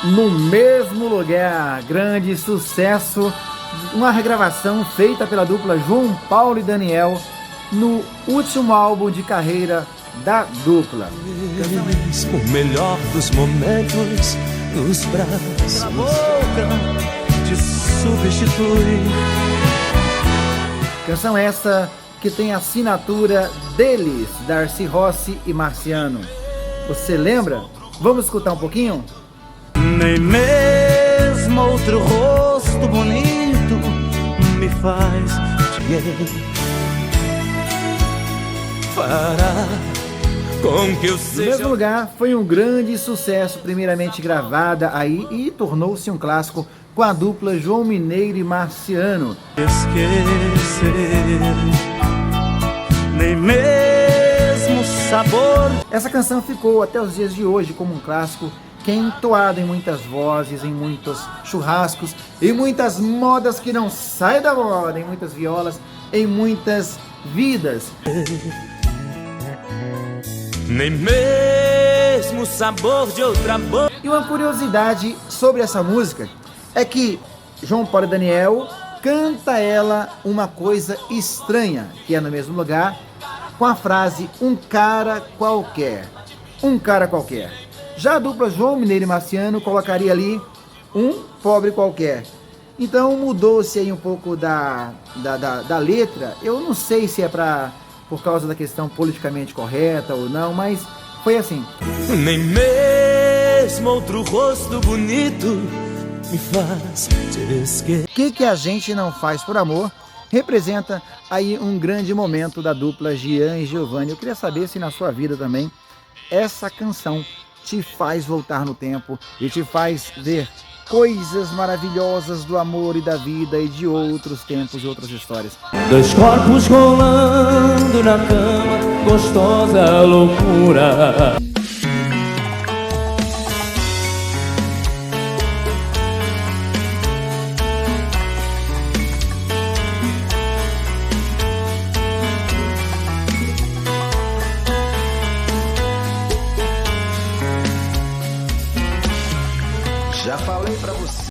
No Mesmo Lugar, grande sucesso, uma regravação feita pela dupla João Paulo e Daniel no último álbum de carreira da dupla. O melhor dos momentos nos braços, a boca te substitui. Canção essa que tem a assinatura deles, Darcy Rossi e Marciano. Você lembra? Vamos escutar um pouquinho? Nem mesmo outro rosto bonito me faz te parar com que eu seja... No Mesmo Lugar foi um grande sucesso, primeiramente gravada aí e tornou-se um clássico com a dupla João Mineiro e Marciano. Esquecer, nem mesmo sabor. Essa canção ficou até os dias de hoje como um clássico que é entoado em muitas vozes, em muitos churrascos, em muitas modas que não saem da moda, em muitas violas, em muitas vidas. Nem mesmo o sabor de outra boca. E uma curiosidade sobre essa música é que João Paulo e Daniel canta ela uma coisa estranha, que é No Mesmo Lugar, com a frase um cara qualquer. Um cara qualquer. Já a dupla João Mineiro e Marciano colocaria ali um pobre qualquer. Então mudou-se aí um pouco da letra. Eu não sei se é por causa da questão politicamente correta ou não, mas foi assim. Nem mesmo outro rosto bonito me faz te esquecer. O que a gente não faz por amor representa aí um grande momento da dupla Gian e Giovanni. Eu queria saber se na sua vida também essa canção te faz voltar no tempo e te faz ver coisas maravilhosas do amor e da vida e de outros tempos e outras histórias. Dois corpos rolando na cama, gostosa loucura. Já falei pra você.